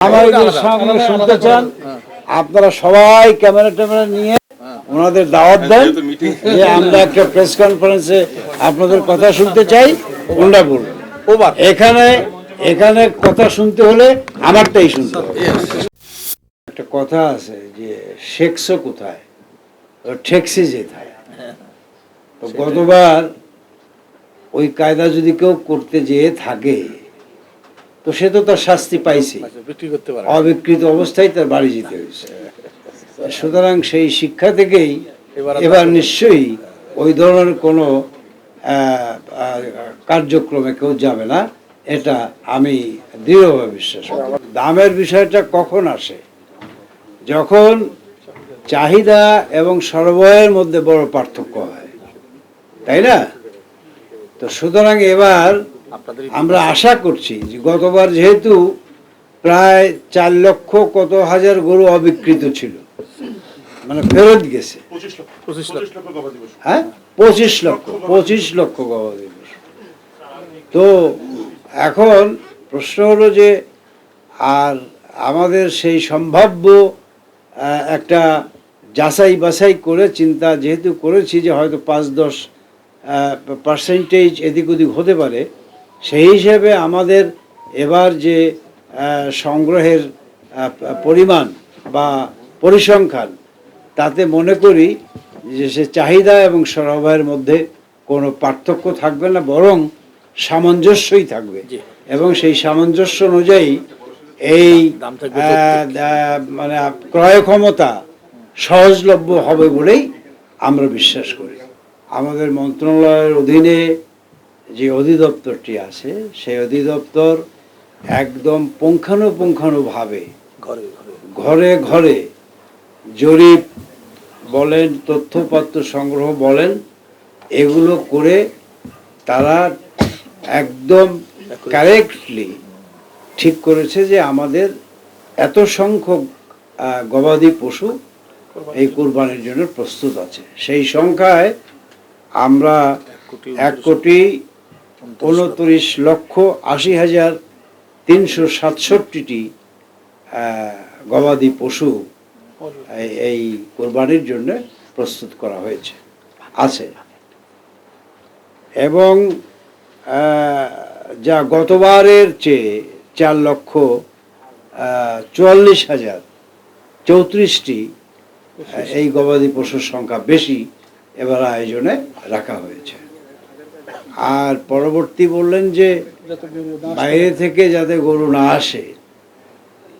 আমার সামনে শুনতে চান আপনারা সবাই ক্যামেরা ট্যামেরা নিয়ে ওনাদের দাওয়াত দেন যে আমরা একটা প্রেস কনফারেন্সে আপনাদের কথা শুনতে চাই। ওনারা বলুন এখানে এখানে কথা শুনতে হলে আমারটাই শুনতে হবে। একটা কথা আছে যে শেখছো কোথায়, ঠেকছি যেথায়। তো গতবার ওই কায়দা যদি কেউ করতে যেয়ে থাকে তো সে তো তার শাস্তি পাইছে, অবিকৃত অবস্থায় তার বাড়ি যেতে হয়েছে। সুতরাং সেই শিক্ষা থেকেই এবার নিশ্চয়ই ওই ধরনের কোনো কার্যক্রমে কেউ যাবে না, এটা আমি দৃঢ়ভাবে বিশ্বাস করি। দামের বিষয়টা কখন আসে? যখন চাহিদা এবং সরবরাহের মধ্যে বড় পার্থক্য হয়, তাই না? তো সুতরাং এবার আমরা আশা করছি যে গতবার যেহেতু প্রায় 4 লক্ষ কত হাজার গরু অবিকৃত ছিল, মানে ফেরত গেছে, হ্যাঁ 25 লক্ষ গবাদি পশু। তো এখন প্রশ্ন হলো যে আর আমাদের সেই সম্ভাব্য একটা যাচাই বাছাই করে চিন্তা যেহেতু করেছি যে হয়তো 5-10% এদিক ওদিক হতে পারে, সেই হিসেবে আমাদের এবার যে সংগ্রহের পরিমাণ বা পরিসংখ্যান, তাতে মনে করি যে সে চাহিদা এবং সরবরাহের মধ্যে কোনো পার্থক্য থাকবে না, বরং সামঞ্জস্যই থাকবে। এবং সেই সামঞ্জস্য অনুযায়ী এই মানে ক্রয় ক্ষমতা সহজলভ্য হবে বলেই আমরা বিশ্বাস করি। আমাদের মন্ত্রণালয়ের অধীনে যে অধিদপ্তরটি আছে সেই অধিদপ্তর একদম পুঙ্খানুপুঙ্খানুভাবে ঘরে ঘরে জরিপ বলেন, তথ্যপত্র সংগ্রহ বলেন, এগুলো করে তারা একদম কারেক্টলি ঠিক করেছে যে আমাদের এত সংখ্যক গবাদি পশু এই কুরবানির জন্য প্রস্তুত আছে। সেই সংখ্যায় আমরা 1,29,80,367টি গবাদি পশু এই কোরবানির জন্য প্রস্তুত করা হয়েছে আছে। এবং যা গতবারের চেয়ে 4,44,034টি এই গবাদি পশুর সংখ্যা বেশি এবার আয়োজনে রাখা হয়েছে। আর পরবর্তী বললেন যে বাইরে থেকে যাতে গরু না আসে,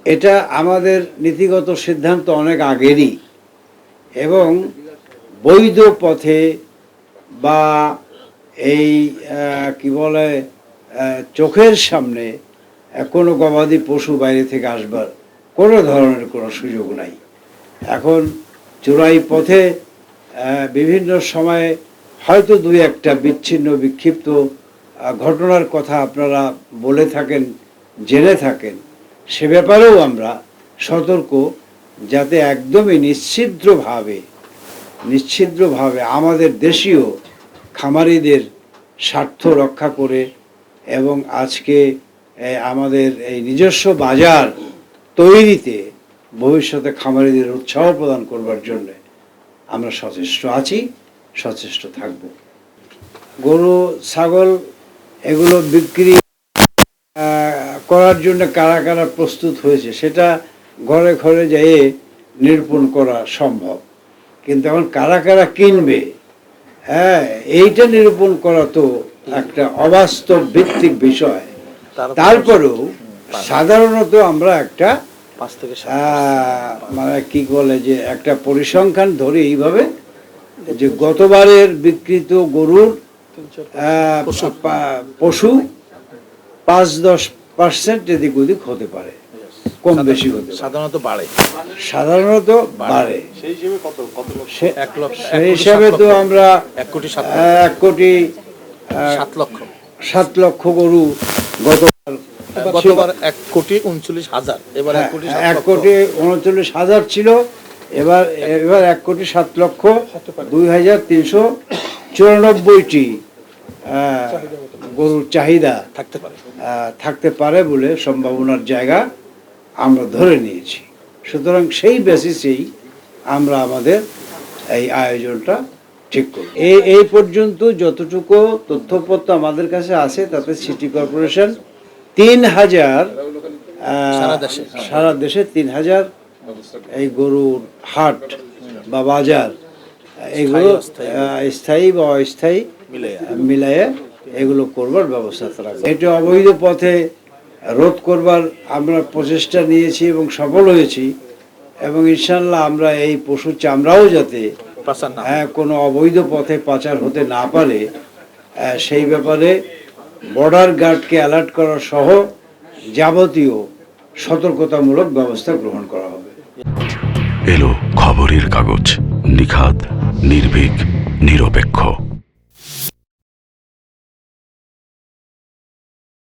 এটা আমাদের নীতিগত সিদ্ধান্ত অনেক আগেরই, এবং বৈধ পথে বা এই কি বলে চোখের সামনে কোনো গবাদি পশু বাইরে থেকে আসবার কোনো ধরনের কোনো সুযোগ নাই। এখন চোরাই পথে বিভিন্ন সময়ে হয়তো 2-1টা বিচ্ছিন্ন বিক্ষিপ্ত ঘটনার কথা আপনারা বলে থাকেন, জেনে থাকেন, সে ব্যাপারেও আমরা সতর্ক, যাতে একদমই নিশ্ছিদ্রভাবে আমাদের দেশীয় খামারিদের স্বার্থ রক্ষা করে এবং আজকে আমাদের এই নিজস্ব বাজার তৈরিতে ভবিষ্যতে খামারিদের উৎসাহ প্রদান করবার জন্য আমরা সচেষ্ট আছি, সচেষ্ট থাকব। গরু ছাগল এগুলো বিক্রি করার জন্য কারা কারা প্রস্তুত হয়েছে সেটা ঘরে ঘরে যেয়ে নিরূপণ করা সম্ভব, কিন্তু এখন কারা কারা কিনবে, হ্যাঁ এইটা নিরূপণ করা তো একটা অবাস্তব ভিত্তিক বিষয়। তারপরেও সাধারণত আমরা একটা মানে কি বলে যে একটা পরিসংখ্যান ধরে এইভাবে যে গতবারের বিকৃত গরুর পশু 5-10% এদিক ওদিক হতে পারে, কম বেশি হতে সাধারণত বাড়ে। সেই হিসাবে তো আমরা 1,07,00,000 গরু গতবার 1,39,000, এবার 1,39,000 ছিল, এবার 1,07,02,394টি গরুর চাহিদা থাকতে পারে বলে সম্ভাবনার জায়গা আমরা ধরে নিয়েছি। সুতরাং সেই বেসিসেই আমরা আমাদের এই আয়োজনটা ঠিক করি। এই পর্যন্ত যতটুকু তথ্যপত্র আমাদের কাছে আছে তাতে সিটি কর্পোরেশন 3000 সারা দেশে 3000 এই গরুর হাট বা বাজার এগুলো স্থায়ী বা অস্থায়ী মিলাইয়ে এগুলো করবার ব্যবস্থা রাখবে। এটা অবৈধ পথে রোধ করবার আমরা প্রচেষ্টা নিয়েছি এবং সফল হয়েছি, এবং ইনশাল্লাহ আমরা এই পশুর চামড়াও যাতে কোনো অবৈধ পথে পাচার হতে না পারে সেই ব্যাপারে বর্ডার গার্ডকে অ্যালার্ট করা সহ যাবতীয় সতর্কতামূলক ব্যবস্থা গ্রহণ করা হবে। এলো খবরের কাগজ, নিখাদ, নির্ভীক, নিরপেক্ষ।